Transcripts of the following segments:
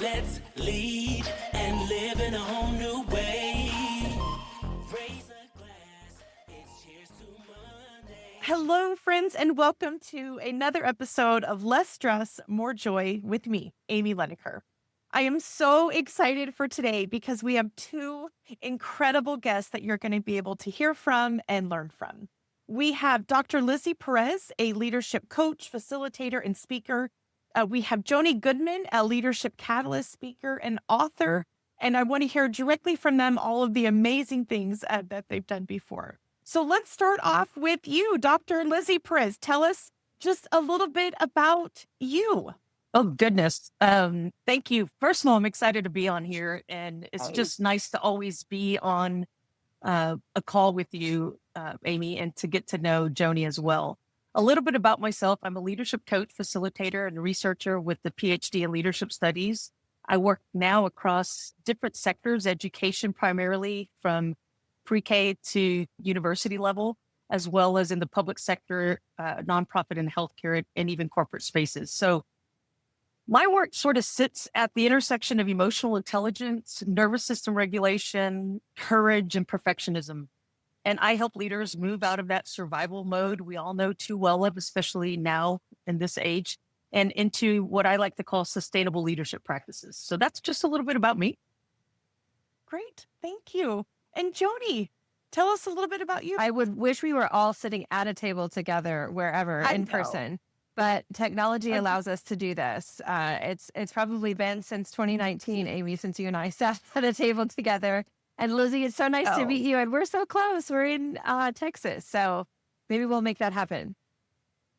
Let's lead and live in a whole new way. Raise a glass, it's cheers to Monday. Hello, friends, and welcome to another episode of Less Stress, More Joy with me, Amy Leneker. I am so excited for today because we have two incredible guests that you're going to be able to hear from and learn from. We have Dr. Lizzy Perez, a leadership coach, facilitator, and speaker. We have Joni Goodman, a leadership catalyst speaker and author. And I want to hear directly from them all of the amazing things that they've done before. So let's start off with you, Dr. Lizzy Perez. Tell us just a little bit about you. Oh, goodness. Thank you. First of all, I'm excited to be on here, and it's just nice to always be on a call with you, Amy, and to get to know Joni as well. A little bit about myself. I'm a leadership coach, facilitator, and researcher with the PhD in leadership studies. I work now across different sectors, education primarily from pre-K to university level, as well as in the public sector, nonprofit and healthcare, and even corporate spaces. So my work sort of sits at the intersection of emotional intelligence, nervous system regulation, courage, and perfectionism. And I help leaders move out of that survival mode we all know too well of, especially now in this age, and into what I like to call sustainable leadership practices. So that's just a little bit about me. Great. Thank you. And Joni, tell us a little bit about you. I would wish we were all sitting at a table together wherever in person, but technology allows us to do this. It's probably been since 2019, Amy, since you and I sat at a table together. And Lizzy, it's so nice to meet you. And we're so close. We're in Texas. So maybe we'll make that happen.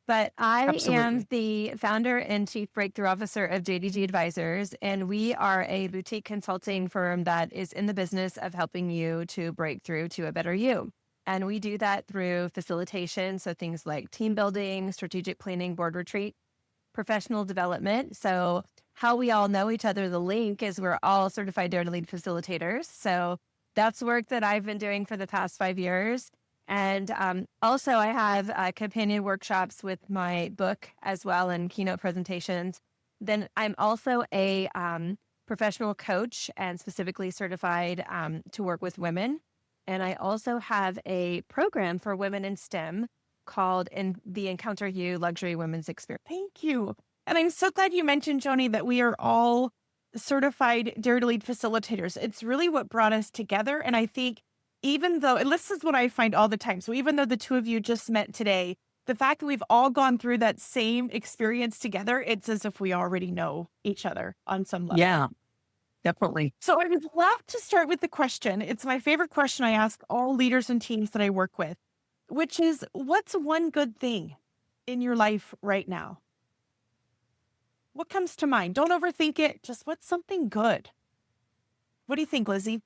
But I am the founder and chief breakthrough officer of JDG Advisors, and we are a boutique consulting firm that is in the business of helping you to break through to a better you. And we do that through facilitation, so things like team building, strategic planning, board retreat, professional development. So how we all know each other, the link is we're all certified Dare to Lead facilitators. So that's work that I've been doing for the past 5 years. And also I have companion workshops with my book as well and keynote presentations. Then I'm also a professional coach and specifically certified to work with women. And I also have a program for women in STEM called the Encounter You Luxury Women's Experience. Thank you. And I'm so glad you mentioned, Joni, that we are all certified Dare to Lead facilitators. It's really what brought us together. And I think even though, and this is what I find all the time, so even though the two of you just met today, the fact that we've all gone through that same experience together, it's as if we already know each other on some level. Yeah, definitely. So I would love to start with the question. It's my favorite question I ask all leaders and teams that I work with, which is, what's one good thing in your life right now? What comes to mind? Don't overthink it. Just what's something good? What do you think, Lizzy?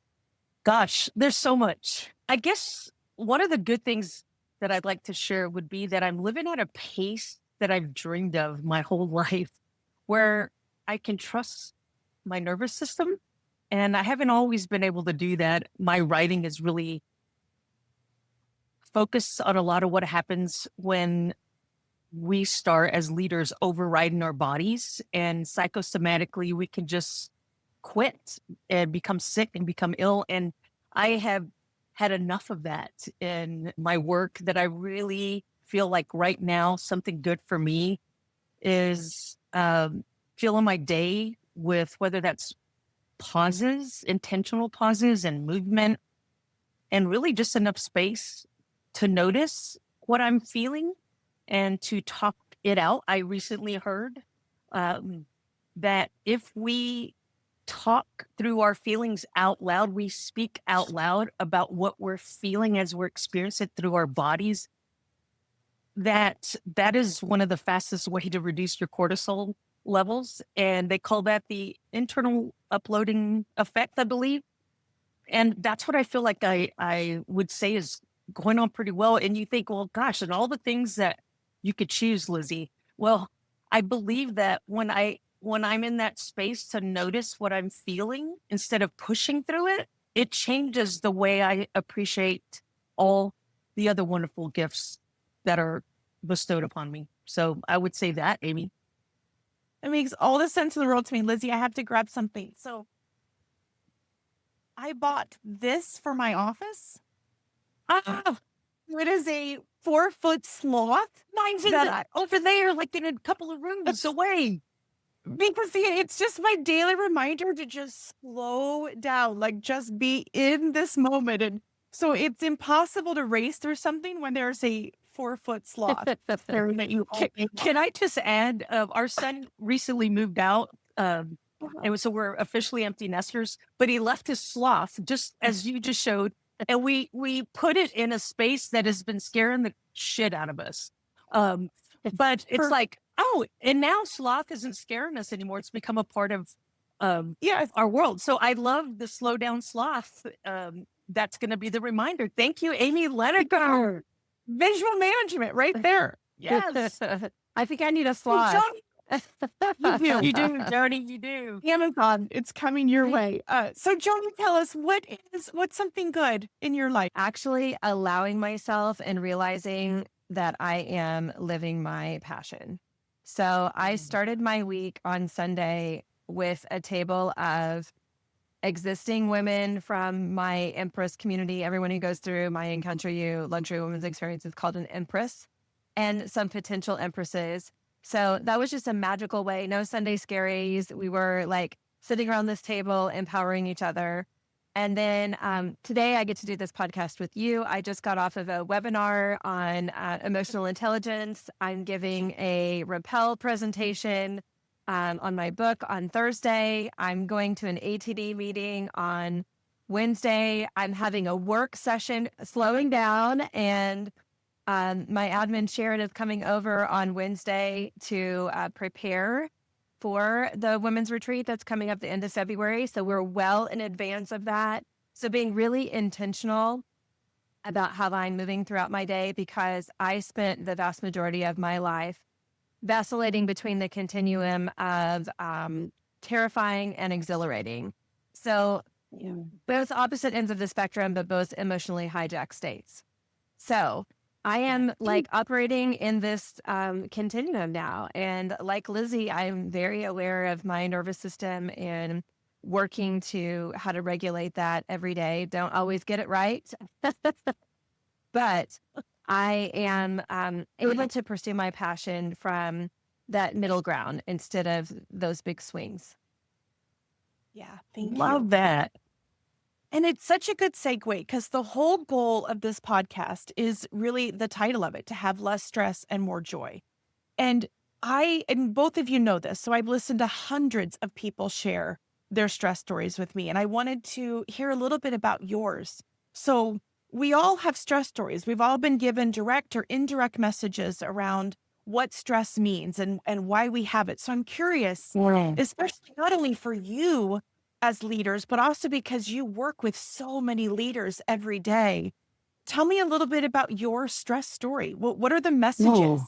Gosh, there's so much. I guess one of the good things that I'd like to share would be that I'm living at a pace that I've dreamed of my whole life, where I can trust my nervous system. And I haven't always been able to do that. My writing is really focused on a lot of what happens when we start as leaders overriding our bodies, and psychosomatically we can just quit and become sick and become ill. And I have had enough of that in my work, that I really feel like right now something good for me is filling my day with, whether that's pauses, intentional pauses and movement, and really just enough space to notice what I'm feeling and to talk it out. I recently heard that if we talk through our feelings out loud, we speak out loud about what we're feeling as we're experiencing it through our bodies, that is one of the fastest way to reduce your cortisol levels. And they call that the internal uploading effect, I believe. And that's what I feel like I would say is going on pretty well. And you think, well, gosh, and all the things that you could choose, Lizzy. Well, I believe that when I'm in that space to notice what I'm feeling instead of pushing through it, it changes the way I appreciate all the other wonderful gifts that are bestowed upon me. So I would say that, Amy. It makes all the sense in the world to me. Lizzy, I have to grab something. So I bought this for my office. Ah, it is a 4-foot sloth. Mine's in over there, like in a couple of rooms away. Because it's just my daily reminder to just slow down, like just be in this moment. And so it's impossible to race through something when there's a 4-foot sloth staring at you all day long. Can I just add, our son recently moved out. And so we're officially empty nesters, but he left his sloth just as you just showed. And we put it in a space that has been scaring the shit out of us. But it's like, oh, and now sloth isn't scaring us anymore. It's become a part of our world. So I love the slow down sloth. That's going to be the reminder. Thank you, Amy Leneker. Visual management right there. Yes. I think I need a sloth. You do, Joni, you do. Amazon, it's coming your way. So Joni, tell us what's something good in your life? Actually allowing myself and realizing that I am living my passion. So I started my week on Sunday with a table of existing women from my Empress community. Everyone who goes through my Encounter You Luxury Women's Experience is called an Empress, and some potential Empresses. So that was just a magical way. No Sunday scaries. We were like sitting around this table, empowering each other. And then today I get to do this podcast with you. I just got off of a webinar on emotional intelligence. I'm giving a rappel presentation on my book on Thursday. I'm going to an ATD meeting on Wednesday. I'm having a work session, slowing down, and my admin Sharon is coming over on Wednesday to prepare for the women's retreat that's coming up the end of February. So we're well in advance of that. So being really intentional about how I'm moving throughout my day, because I spent the vast majority of my life vacillating between the continuum of terrifying and exhilarating. So both opposite ends of the spectrum, but both emotionally hijacked states. So I am like operating in this continuum now. And like Lizzy, I'm very aware of my nervous system and working to how to regulate that every day. Don't always get it right. But I am able to pursue my passion from that middle ground instead of those big swings. Yeah, thank you. Love that. And it's such a good segue because the whole goal of this podcast is really the title of it, to have less stress and more joy. And both of you know this, so I've listened to hundreds of people share their stress stories with me, and I wanted to hear a little bit about yours. So we all have stress stories. We've all been given direct or indirect messages around what stress means and why we have it. So I'm curious, especially not only for you as leaders, but also because you work with so many leaders every day. Tell me a little bit about your stress story. What are the messages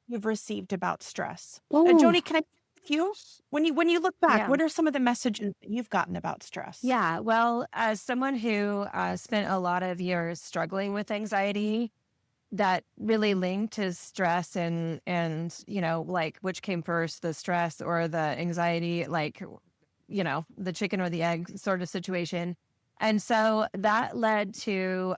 you've received about stress? Joni, can I ask you? When you look back, what are some of the messages that you've gotten about stress? Yeah, well, as someone who spent a lot of years struggling with anxiety, that really linked to stress and like which came first, the stress or the anxiety, like the chicken or the egg sort of situation. And so that led to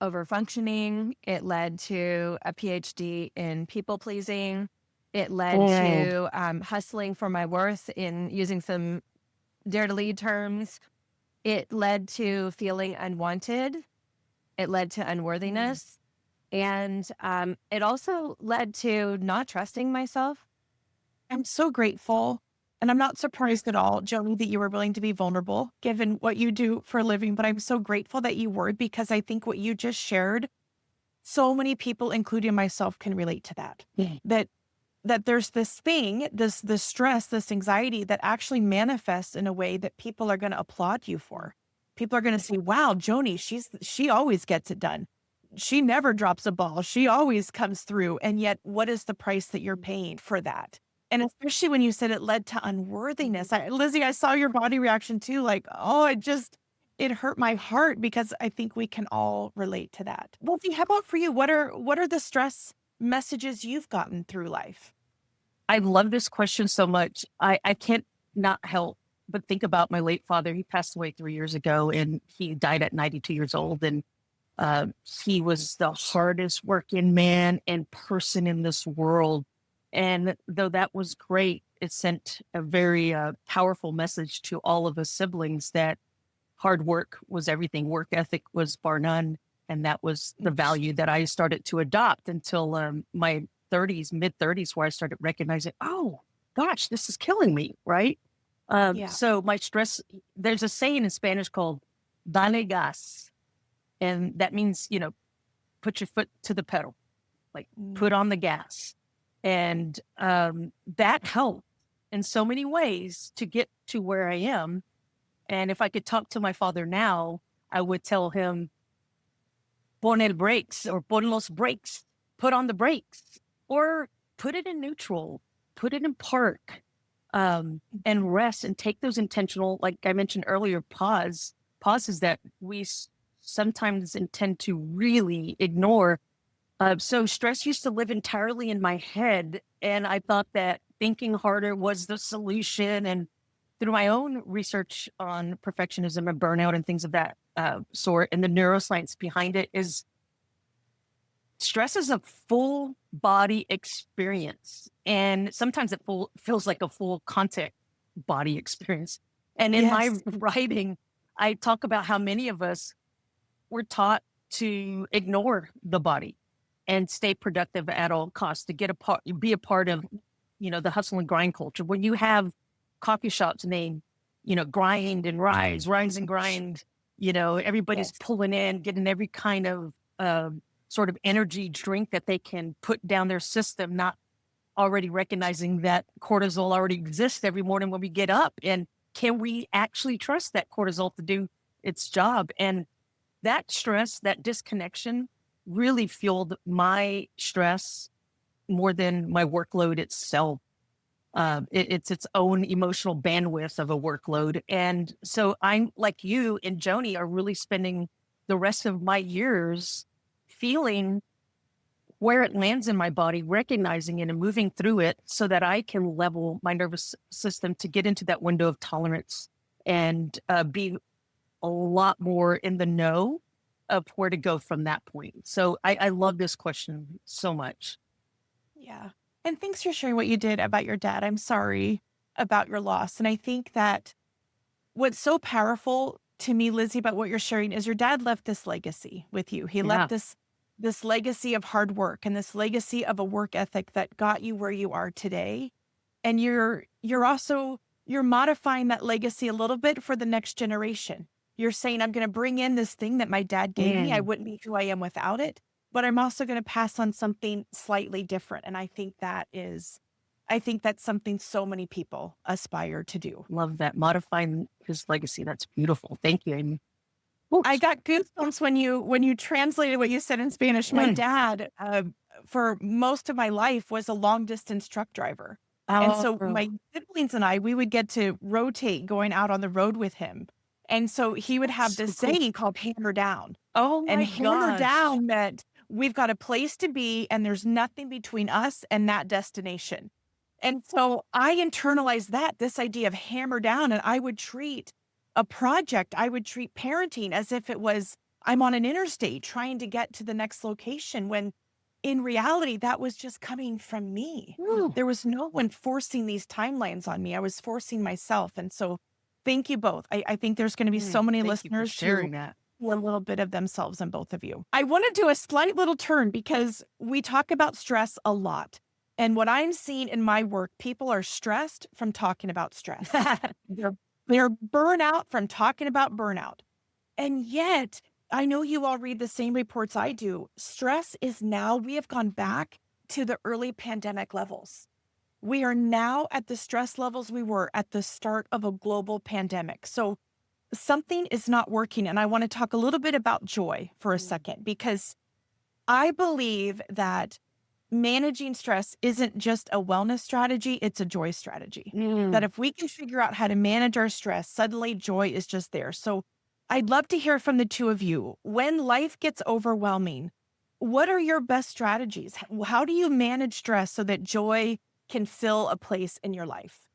overfunctioning. It led to a PhD in people pleasing. It led to hustling for my worth in using some dare to lead terms. It led to feeling unwanted. It led to unworthiness. And it also led to not trusting myself. I'm so grateful. And I'm not surprised at all, Joni, that you were willing to be vulnerable given what you do for a living. But I'm so grateful that you were, because I think what you just shared, so many people, including myself, can relate to that. That there's this thing, this stress, this anxiety that actually manifests in a way that people are going to applaud you for. People are going to say, wow, Joni, she always gets it done. She never drops a ball. She always comes through. And yet, what is the price that you're paying for that? And especially when you said it led to unworthiness. Lizzy, I saw your body reaction too. Like, oh, it hurt my heart, because I think we can all relate to that. Lizzy, how about for you? What are the stress messages you've gotten through life? I love this question so much. I can't not help but think about my late father. He passed away 3 years ago, and he died at 92 years old. And he was the hardest working man and person in this world. And though that was great, it sent a very powerful message to all of us siblings that hard work was everything. Work ethic was bar none. And that was the value that I started to adopt until my 30s, mid 30s, where I started recognizing, oh, gosh, this is killing me. Right. Yeah. So my stress, there's a saying in Spanish called dale gas. And that means, put your foot to the pedal, like put on the gas. And that helped in so many ways to get to where I am. And if I could talk to my father now, I would tell him, pon el brakes, or pon los brakes, put on the brakes, or put it in neutral, put it in park, and rest and take those intentional, like I mentioned earlier, pauses that we sometimes intend to really ignore. So stress used to live entirely in my head, and I thought that thinking harder was the solution. And through my own research on perfectionism and burnout and things of that sort, and the neuroscience behind it, is stress is a full body experience. And sometimes it feels like a full contact body experience. And in my writing, I talk about how many of us were taught to ignore the body and stay productive at all costs, to be a part of, the hustle and grind culture. When you have coffee shops named, grind and rise and grind, everybody's pulling in, getting every kind of sort of energy drink that they can put down their system, not already recognizing that cortisol already exists every morning when we get up. And can we actually trust that cortisol to do its job? And that stress, that disconnection, really fueled my stress more than my workload itself. It's its own emotional bandwidth of a workload. And so I'm like you and Joni are really spending the rest of my years feeling where it lands in my body, recognizing it and moving through it so that I can level my nervous system to get into that window of tolerance and be a lot more in the know of where to go from that point. So I love this question so much. Yeah. And thanks for sharing what you did about your dad. I'm sorry about your loss. And I think that what's so powerful to me, Lizzy, about what you're sharing is your dad left this legacy with you. He left this legacy of hard work and this legacy of a work ethic that got you where you are today. And you're modifying that legacy a little bit for the next generation. You're saying, I'm going to bring in this thing that my dad gave me. I wouldn't be who I am without it, but I'm also going to pass on something slightly different. And I think that's something so many people aspire to do. Love that. Modifying his legacy. That's beautiful. Thank you, Amy. I got goosebumps when you translated what you said in Spanish. My dad, for most of my life, was a long distance truck driver. And so my siblings and I, we would get to rotate going out on the road with him. And so he would have this saying called hammer down. Oh my gosh. And hammer down meant we've got a place to be and there's nothing between us and that destination. And so I internalized this idea of hammer down, and I would treat a project, I would treat parenting as if it was, I'm on an interstate trying to get to the next location, when in reality, that was just coming from me. Ooh. There was no one forcing these timelines on me. I was forcing myself. And so thank you both. I think there's going to be so many listeners sharing that. A little bit of themselves in both of you. I want to do a slight little turn because we talk about stress a lot. And what I'm seeing in my work, people are stressed from talking about stress. They're burnout from talking about burnout. And yet, I know you all read the same reports I do. Stress is now, we have gone back to the early pandemic levels. We are now at the stress levels we were at the start of a global pandemic. So something is not working. And I want to talk a little bit about joy for a second, because I believe that managing stress isn't just a wellness strategy, it's a joy strategy. That if we can figure out how to manage our stress, suddenly joy is just there. So I'd love to hear from the two of you. When life gets overwhelming, what are your best strategies? How do you manage stress so that joy can fill a place in your life.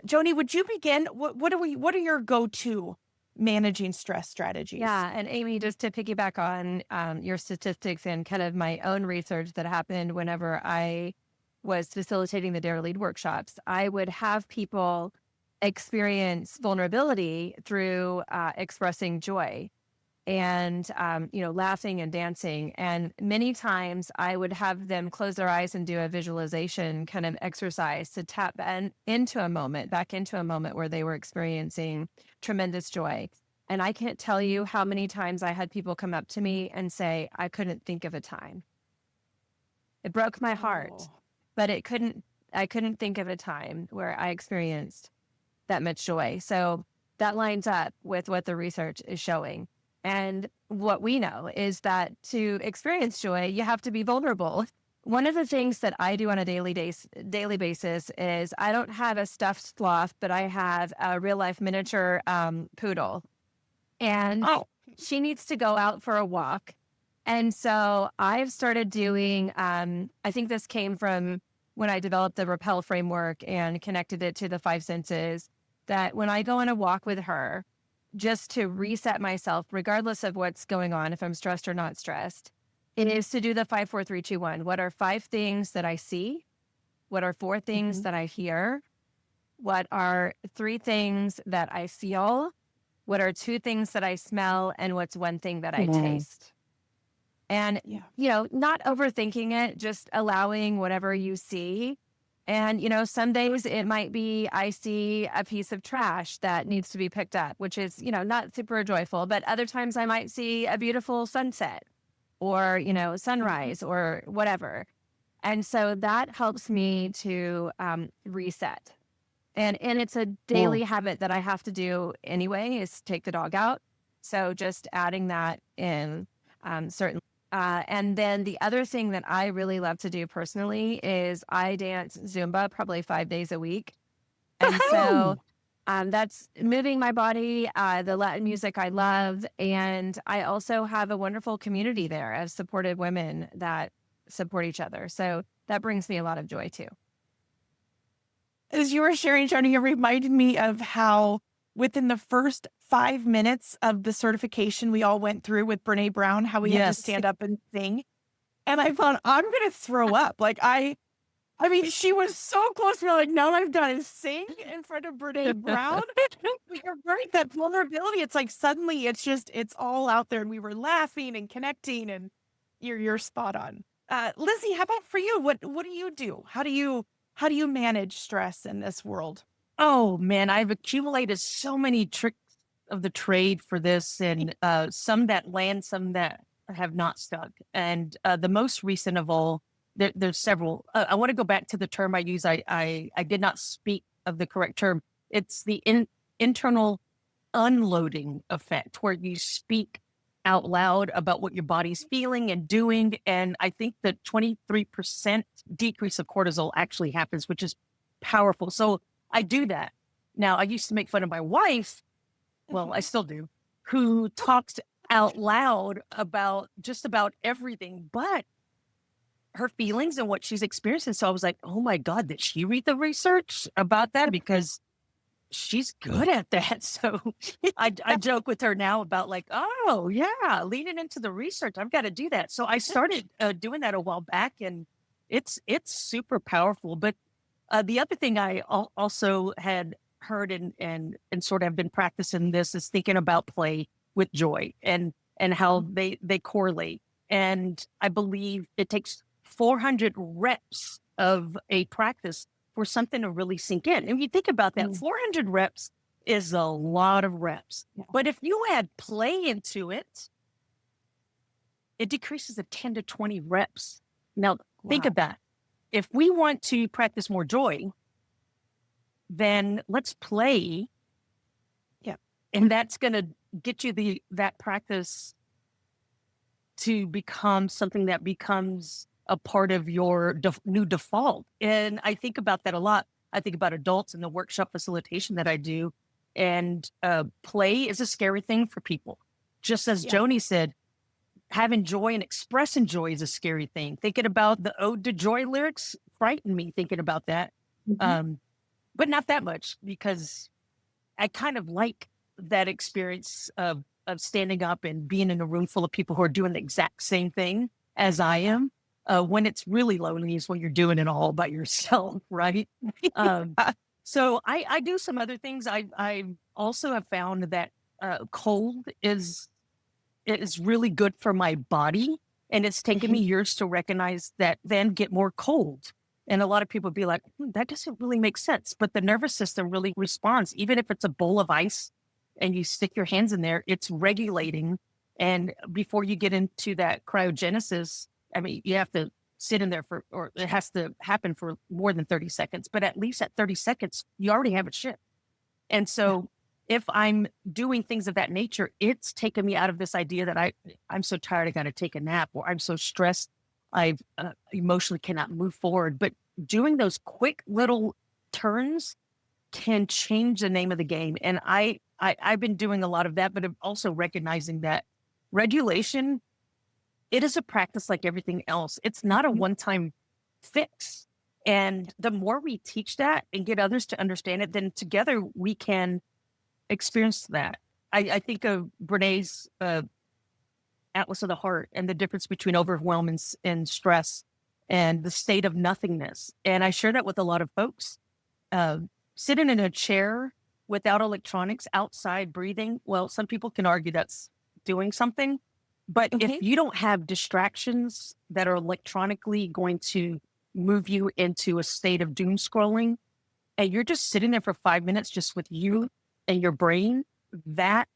Joni, would you begin? What are your go-to managing stress strategies? Yeah. And Amy, just to piggyback on your statistics and kind of my own research that happened whenever I was facilitating the Dare Lead workshops, I would have people experience vulnerability through expressing joy and, laughing and dancing. And many times I would have them close their eyes and do a visualization kind of exercise to tap back into a moment where they were experiencing tremendous joy. And I can't tell you how many times I had people come up to me and say, I couldn't think of a time. It broke my heart, Oh. but I couldn't think of a time where I experienced that much joy. So that lines up with what the research is showing. And what we know is that to experience joy, you have to be vulnerable. One of the things that I do on a daily basis is I don't have a stuffed sloth, but I have a real life miniature poodle. And she needs to go out for a walk. And so I've started doing, I think this came from when I developed the Rappel framework and connected it to the 5 senses, that when I go on a walk with her, just to reset myself, regardless of what's going on, if I'm stressed or not stressed, it is to do the 5, 4, 3, 2, 1. What are 5 things that I see? What are 4 things that I hear? What are 3 things that I feel? What are 2 things that I smell? And what's 1 thing that I taste? And, not overthinking it, just allowing whatever you see. And, some days it might be, I see a piece of trash that needs to be picked up, which is, not super joyful, but other times I might see a beautiful sunset or, sunrise or whatever. And so that helps me to reset. And it's a daily habit that I have to do anyway, is take the dog out. So just adding that in, certainly. And then the other thing that I really love to do personally is I dance Zumba probably 5 days a week. And so that's moving my body, the Latin music I love. And I also have a wonderful community there of supportive women that support each other. So that brings me a lot of joy too. As you were sharing, Joni, it reminded me of how within the first 5 minutes of the certification we all went through with Brene Brown, how we had to stand up and sing. And I thought, I'm going to throw up. Like, I mean, she was so close to me. Like, now I've done is sing in front of Brene Brown. But you're right, that vulnerability. It's like suddenly it's all out there. And we were laughing and connecting, and you're spot on. Lizzy, how about for you? What do you do? How do you manage stress in this world? Oh man, I've accumulated so many tricks of the trade for this, and some that land, some that have not stuck. And the most recent of all, there's several. I want to go back to the term I use. I did not speak of the correct term. It's the internal unloading effect, where you speak out loud about what your body's feeling and doing. And I think that 23% decrease of cortisol actually happens, which is powerful. So I do that. Now, I used to make fun of my wife, well, I still do, who talks out loud about just about everything, but her feelings and what she's experiencing. So I was like, oh my God, did she read the research about that? Because she's good at that. So I joke with her now about like, oh yeah, leaning into the research. I've got to do that. So I started doing that a while back, and it's super powerful. But the other thing I also had heard and sort of have been practicing this is thinking about play with joy and how they correlate. And I believe it takes 400 reps of a practice for something to really sink in. And you think about that, 400 reps is a lot of reps. Yeah. But if you add play into it, it decreases to 10 to 20 reps. Now, think of that. If we want to practice more joy, then let's play. Yeah. And that's going to get you that practice to become something that becomes a part of your new default. And I think about that a lot. I think about adults in the workshop facilitation that I do. And play is a scary thing for people. Just as Joni said, having joy and expressing joy is a scary thing. Thinking about the Ode to Joy lyrics frighten me thinking about that. But not that much, because I kind of like that experience of standing up and being in a room full of people who are doing the exact same thing as I am. When it's really lonely is when you're doing it all by yourself, right? Um, so I do some other things. I also have found that cold is really good for my body, and it's taken me years to recognize that. Then get more cold, and a lot of people be like, that doesn't really make sense. But the nervous system really responds, even if it's a bowl of ice and you stick your hands in there, it's regulating. And before you get into that cryogenesis, I mean, you have to sit in there or it has to happen for more than 30 seconds. But at least at 30 seconds, you already have it shipped. And so if I'm doing things of that nature, it's taken me out of this idea that I'm so tired, I got to take a nap, or I'm so stressed, I emotionally cannot move forward. But doing those quick little turns can change the name of the game. And I've been doing a lot of that, but I'm also recognizing that regulation, it is a practice like everything else. It's not a one-time fix. And the more we teach that and get others to understand it, then together we can experience that. I think of Brene's Atlas of the Heart and the difference between overwhelm and stress and the state of nothingness. And I share that with a lot of folks. Sitting in a chair without electronics, outside breathing, well, some people can argue that's doing something. But if you don't have distractions that are electronically going to move you into a state of doom scrolling, and you're just sitting there for 5 minutes just with you and your brain, that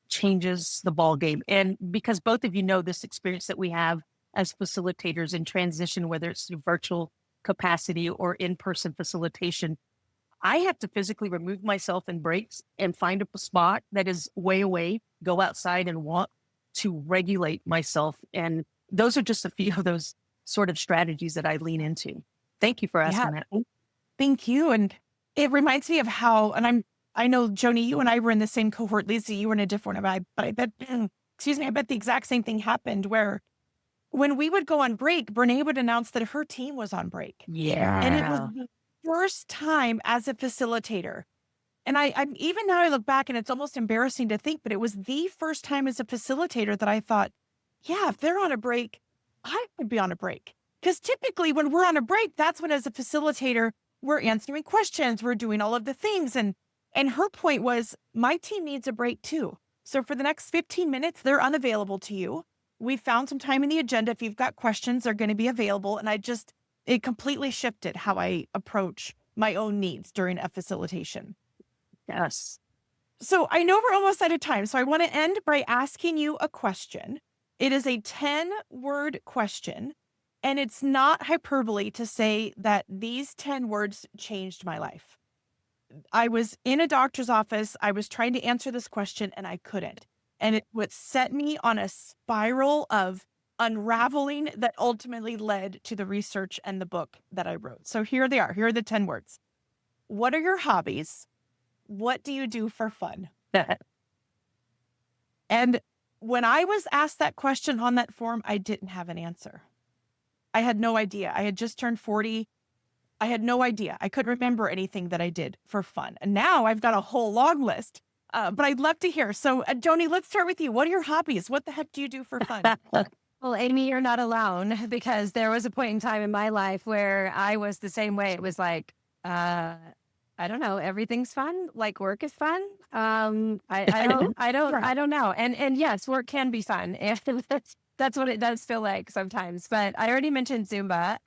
changes the ball game. And because both of you know this experience that we have as facilitators in transition, whether it's through virtual capacity or in-person facilitation, I have to physically remove myself in breaks and find a spot that is way away, go outside and walk to regulate myself. And those are just a few of those sort of strategies that I lean into. Thank you for asking that. Thank you. And it reminds me of how, and I know, Joni, you and I were in the same cohort. Lizzy, you were in a different one, but I bet, excuse me, I bet the exact same thing happened where when we would go on break, Brene would announce that her team was on break. Yeah. And it was the first time as a facilitator. And I'm even now I look back and it's almost embarrassing to think, but it was the first time as a facilitator that I thought, yeah, if they're on a break, I would be on a break. Because typically when we're on a break, that's when as a facilitator, we're answering questions, we're doing all of the things. And her point was, my team needs a break too. So for the next 15 minutes, they're unavailable to you. We found some time in the agenda. If you've got questions, they're going to be available. And it completely shifted how I approach my own needs during a facilitation. Yes. So I know we're almost out of time. So I want to end by asking you a question. It is a 10-word question. And it's not hyperbole to say that these 10 words changed my life. I was in a doctor's office. I was trying to answer this question and I couldn't. And it would set me on a spiral of unraveling that ultimately led to the research and the book that I wrote. So here they are. Here are the 10 words. What are your hobbies? What do you do for fun? And when I was asked that question on that form, I didn't have an answer. I had no idea. I had just turned 40. I had no idea. I couldn't remember anything that I did for fun. And now I've got a whole long list, but I'd love to hear. So Joni, let's start with you. What are your hobbies? What the heck do you do for fun? Well, Amy, you're not alone, because there was a point in time in my life where I was the same way. It was like, I don't know, everything's fun. Like work is fun. I don't know. And yes, work can be fun. And that's what it does feel like sometimes. But I already mentioned Zumba.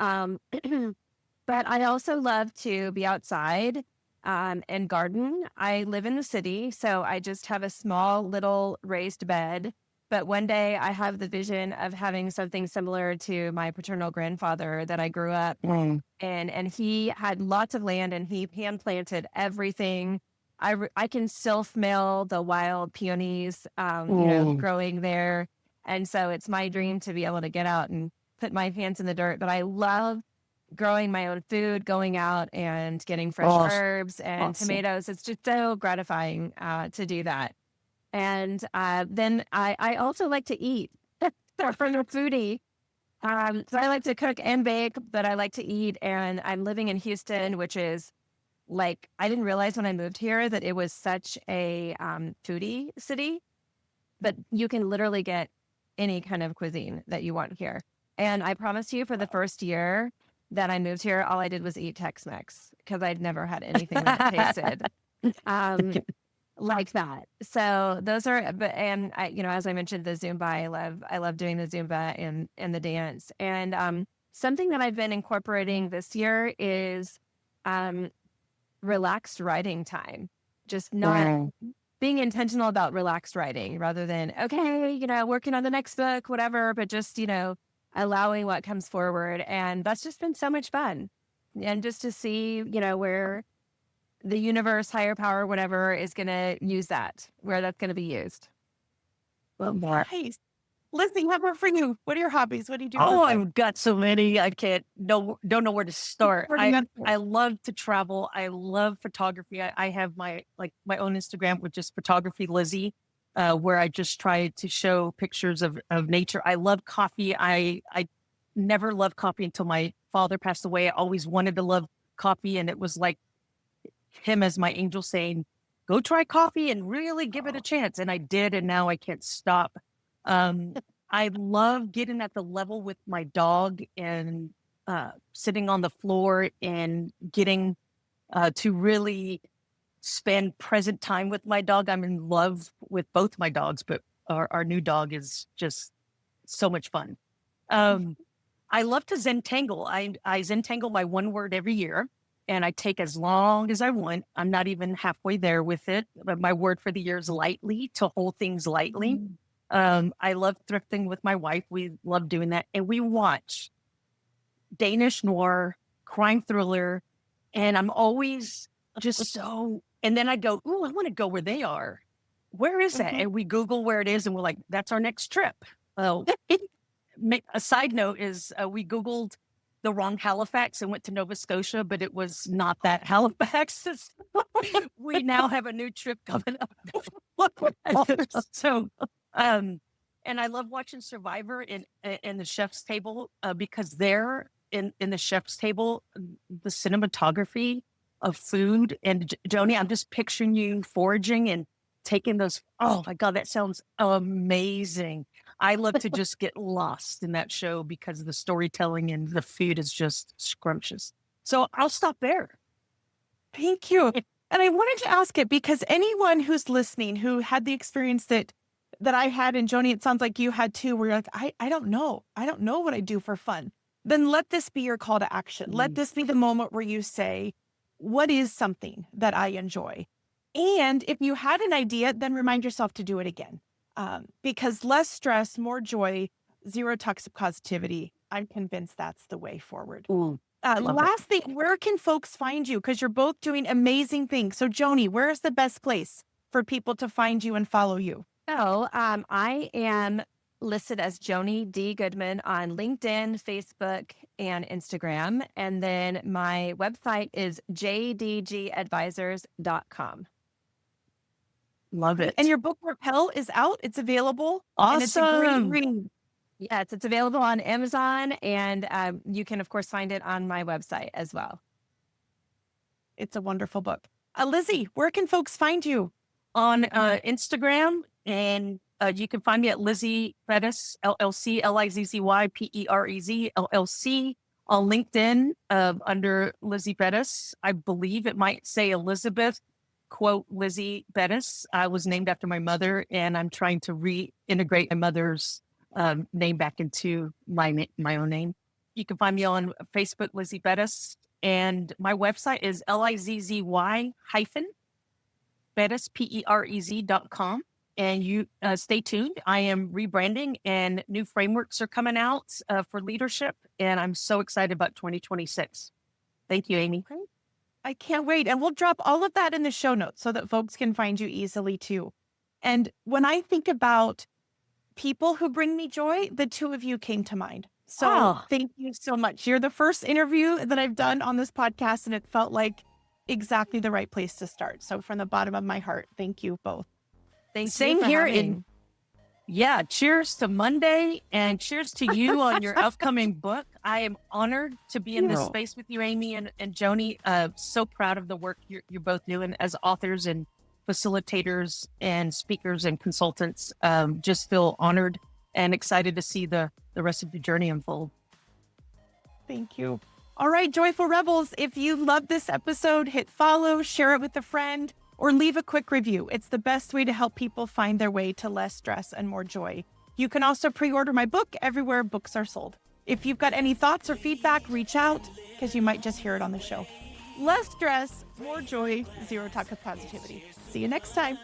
But I also love to be outside and garden. I live in the city, so I just have a small little raised bed. But one day I have the vision of having something similar to my paternal grandfather that I grew up in. And he had lots of land and he hand planted everything. I can still smell the wild peonies, growing there. And so it's my dream to be able to get out and put my hands in the dirt. But I love growing my own food, going out and getting fresh herbs and tomatoes. It's just so gratifying to do that. And then I also like to eat. So from a foodie, So I like to cook and bake, but I like to eat. And I'm living in Houston, which is like, I didn't realize when I moved here that it was such a foodie city, but you can literally get any kind of cuisine that you want here. And I promise you, for the first year that I moved here, all I did was eat Tex-Mex because I'd never had anything that tasted like that. So those are, but and I, as I mentioned, the Zumba, I love doing the Zumba and the dance. And something that I've been incorporating this year is relaxed writing time. Just not being intentional about relaxed writing rather than, okay, working on the next book, whatever, but just, allowing what comes forward. And that's just been so much fun. And just to see, where the universe, higher power, whatever, is going to use that, where that's going to be used. Well, more. Nice. Lizzy, how about for you? What are your hobbies? What do you do? Oh, I've got so many. I don't know where to start. I love to travel. I love photography. I have my own Instagram, which is photography Lizzy, where I just try to show pictures of nature. I love coffee. I never loved coffee until my father passed away. I always wanted to love coffee, and it was like him as my angel saying, "Go try coffee and really give it a chance." And I did, and now I can't stop. I love getting at the level with my dog and sitting on the floor and getting to really spend present time with my dog. I'm in love with both my dogs, but our new dog is just so much fun. I love to Zentangle. I Zentangle my one word every year, and I take as long as I want. I'm not even halfway there with it. But my word for the year is lightly, to hold things lightly. I love thrifting with my wife. We love doing that. And we watch Danish noir, crime thriller. And I'm always just so, and then I go, ooh, I want to go where they are. Where is that? And we Google where it is. And we're like, that's our next trip. A side note is we Googled the wrong Halifax and went to Nova Scotia, but it was not that Halifax. We now have a new trip coming up. So, and I love watching Survivor in the chef's table because there in the chef's table, the cinematography of food. And Joni, I'm just picturing you foraging and taking those. Oh my God, that sounds amazing. I love to just get lost in that show because the storytelling and the food is just scrumptious. So I'll stop there. Thank you. And I wanted to ask it because anyone who's listening who had the experience that I had, and Joni, it sounds like you had too, where you're like, I don't know. I don't know what I do for fun. Then let this be your call to action. Let this be the moment where you say, what is something that I enjoy? And if you had an idea, then remind yourself to do it again. Because less stress, more joy, zero toxic positivity. I'm convinced that's the way forward. Last thing, where can folks find you? Because you're both doing amazing things. So Joni, where is the best place for people to find you and follow you? So I am listed as Joni D. Goodman on LinkedIn, Facebook, and Instagram. And then my website is jdgadvisors.com. Love it. And your book Repel is out. It's available. Awesome. And it's a great read. Yes, it's available on Amazon, and you can, of course, find it on my website as well. It's a wonderful book. Lizzy, where can folks find you? On Instagram, and you can find me at Lizzy Perez, LLC, LIZZY, PEREZ, on LinkedIn under Lizzy Perez. I believe it might say Elizabeth, quote, Lizzy Perez. I was named after my mother, and I'm trying to reintegrate my mother's name back into my own name. You can find me on Facebook, Lizzy Perez, and my website is LIZZY-Perez, PEREZ.com. And you stay tuned. I am rebranding and new frameworks are coming out for leadership. And I'm so excited about 2026. Thank you, Amy. I can't wait. And we'll drop all of that in the show notes so that folks can find you easily too. And when I think about people who bring me joy, the two of you came to mind. So Thank you so much. You're the first interview that I've done on this podcast, and it felt like exactly the right place to start. So from the bottom of my heart, thank you both. Thank Same you for here having. Yeah, cheers to Monday and cheers to you on your upcoming book. I am honored to be in this space with you, Amy and Joni. So proud of the work you're both doing as authors and facilitators and speakers and consultants. Just feel honored and excited to see the rest of your journey unfold. Thank you. All right, Joyful Rebels, if you love this episode, hit follow, share it with a friend, or leave a quick review. It's the best way to help people find their way to less stress and more joy. You can also pre-order my book everywhere books are sold. If you've got any thoughts or feedback, reach out because you might just hear it on the show. Less stress, more joy, zero toxic positivity. See you next time.